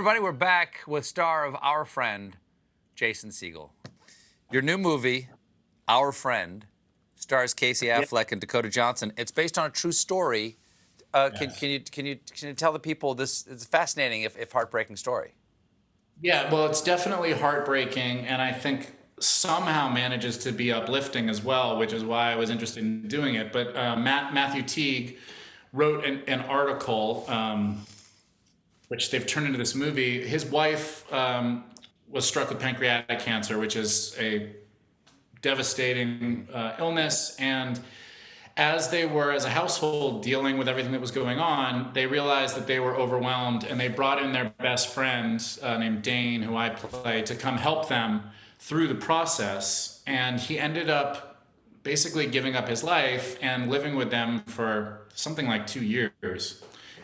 everybody. We're back with star of Our Friend, Jason Segel. Your new movie, Our Friend, stars Casey Affleck and Dakota Johnson. It's based on a true story. Can you tell the people this? It's a fascinating, if heartbreaking story. Yeah, well, it's definitely heartbreaking, and I think somehow manages to be uplifting as well, which is why I was interested in doing it. But Matthew Teague wrote an article, which they've turned into this movie. His wife was struck with pancreatic cancer, which is a devastating illness. And as they were, as a household, dealing with everything that was going on, they realized that they were overwhelmed, and they brought in their best friend named Dane, who I play, to come help them through the process. And he ended up basically giving up his life and living with them for something like 2 years.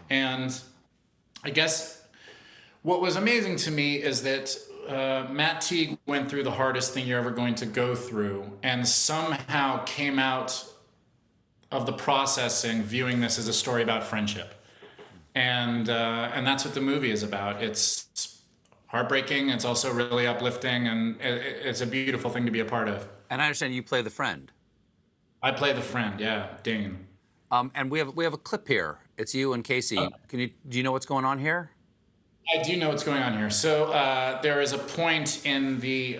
And I guess what was amazing to me is that Matt Teague went through the hardest thing you're ever going to go through, and somehow came out of the processing viewing this as a story about friendship. And that's what the movie is about. It's heartbreaking, it's also really uplifting, and it's a beautiful thing to be a part of. And I understand you play the friend. I play the friend, yeah, Dane. And we have a clip here. It's you and Casey. Do you know what's going on here? I do know what's going on here. So there is a point in the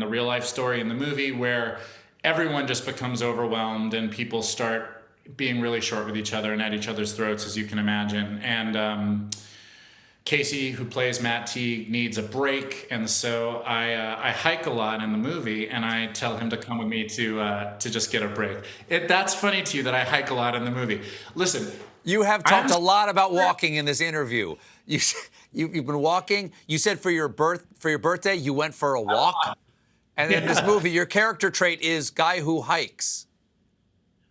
real life story in the movie where everyone just becomes overwhelmed and people start being really short with each other and at each other's throats, as you can imagine. And Casey, who plays Matt Teague, needs a break, and so I hike a lot in the movie, and I tell him to come with me to just get a break. That's funny to you that I hike a lot in the movie. Listen, you have talked a lot about walking in this interview. You've been walking. You said for your birthday you went for a walk, and in this movie your character trait is guy who hikes.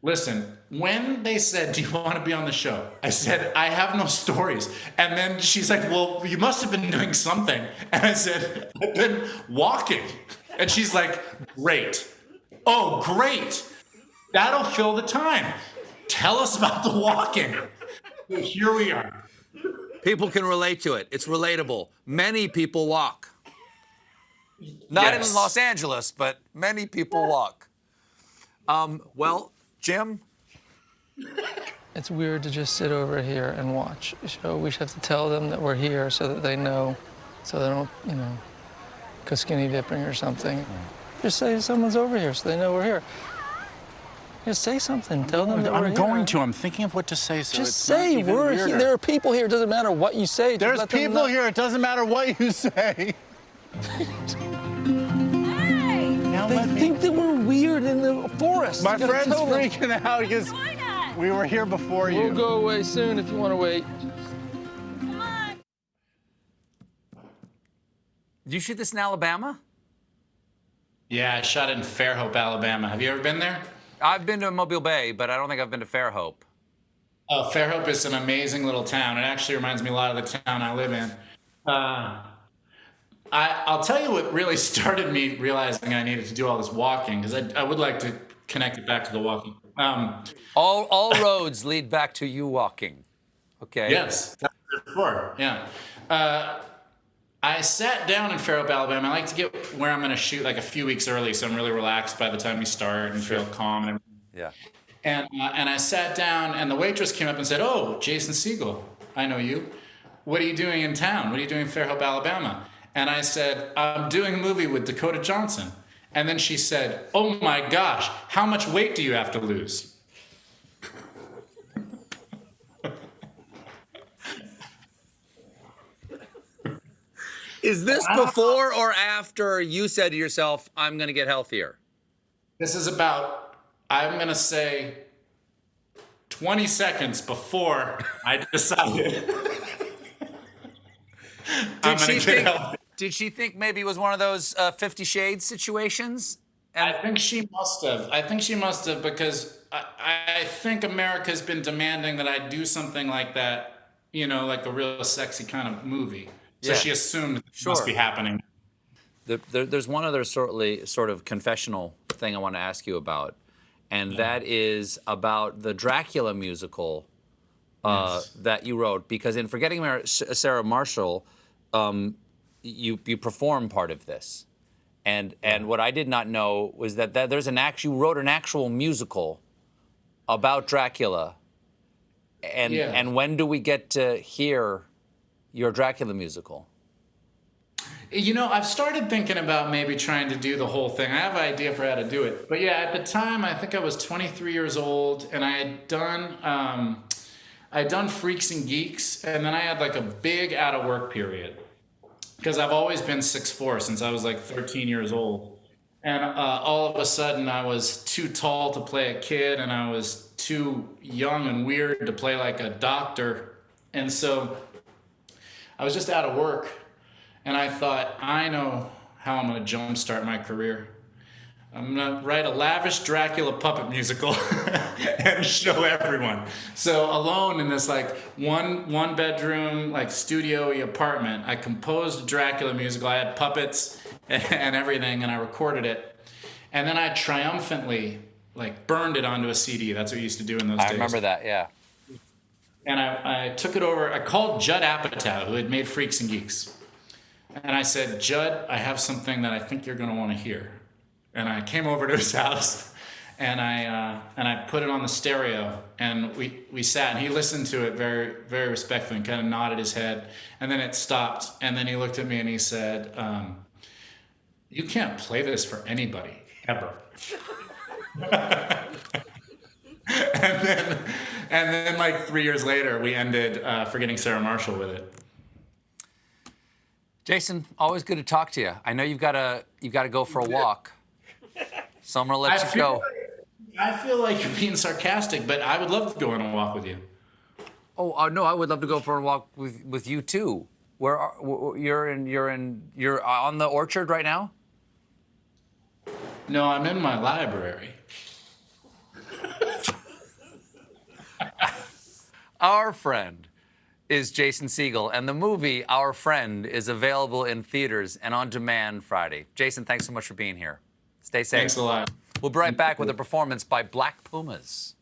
Listen, when they said, "Do you want to be on the show?" I said, "I have no stories." And then she's like, "Well, you must have been doing something." And I said, "I've been walking." And she's like, "Great. Oh, great. That'll fill the time. Tell us about the walking." So here we are. People can relate to it. It's relatable. Many people walk. Not in Los Angeles, but many people walk. Well, Jim? It's weird to just sit over here and watch a show. We have to tell them that we're here so that they know, so they don't, go skinny dipping or something. Just say someone's over here so they know we're here. Just say something. Tell them that we're here. I'm going to. I'm thinking of what to say. So just say we're here. There are people here. It doesn't matter what you say. There's people here. It doesn't matter what you say. They think that we're weird in the forest. My friend's freaking out because we were here before you. We'll go away soon if you want to wait. Come on. Did you shoot this in Alabama? Yeah, I shot it in Fairhope, Alabama. Have you ever been there? I've been to Mobile Bay, but I don't think I've been to Fairhope. Oh, Fairhope is an amazing little town. It actually reminds me a lot of the town I live in. I'll tell you what really started me realizing I needed to do all this walking, because I would like to connect it back to the walking. All roads lead back to you walking. Okay. Yes, that's what it's for. Yeah. I sat down in Fairhope, Alabama. I like to get where I'm going to shoot like a few weeks early, so I'm really relaxed by the time we start and feel calm. And yeah. And I sat down, and the waitress came up and said, "Oh, Jason Segel, I know you. What are you doing in town? What are you doing in Fairhope, Alabama?" And I said, "I'm doing a movie with Dakota Johnson." And then she said, "Oh my gosh, how much weight do you have to lose?" Is this before or after you said to yourself, "I'm going to get healthier"? This is about, I'm going to say, 20 seconds before I decided I'm going to get healthy. Did she think maybe it was one of those 50 Shades situations? I think she must have. I think she must have, because I think America's been demanding that I do something like that, like a real sexy kind of movie. So she assumed it must be happening. There's one other sort of confessional thing I want to ask you about, and that is about the Dracula musical that you wrote. Because in Forgetting Sarah Marshall, you perform part of this, and what I did not know was that there's you wrote an actual musical about Dracula, and when do we get to hear your Dracula musical? You know, I've started thinking about maybe trying to do the whole thing. I have an idea for how to do it. But yeah, at the time, I think I was 23 years old, and I had done Freaks and Geeks, and then I had like a big out of work period because I've always been 6'4" since I was like 13 years old. And all of a sudden, I was too tall to play a kid, and I was too young and weird to play like a doctor. And so I was just out of work. And I thought, I know how I'm going to jumpstart my career. I'm going to write a lavish Dracula puppet musical and show everyone. So alone in this like one bedroom, like studio-y apartment, I composed a Dracula musical. I had puppets and everything, and I recorded it. And then I triumphantly like burned it onto a CD. That's what we used to do in those days. I remember that, yeah. And I took it over. I called Judd Apatow, who had made Freaks and Geeks. And I said, Judd, I have something that I think you're going to want to hear. And I came over to his house, and I put it on the stereo, and we sat, and he listened to it very, very respectfully and kind of nodded his head. And then it stopped, and then he looked at me and he said, you can't play this for anybody, ever. and then like 3 years later, we ended Forgetting Sarah Marshall with it. Jason, always good to talk to you. I know you've got to go for a walk, so I'm gonna let you go. I feel like you're being sarcastic, but I would love to go on a walk with you. Oh no, I would love to go for a walk with you too. You're on the orchard right now? No, I'm in my library. Our friend is Jason Segel, and the movie Our Friend is available in theaters and on demand Friday. Jason, thanks so much for being here. Stay safe. Thanks a lot. We'll be right back with a performance by Black Pumas.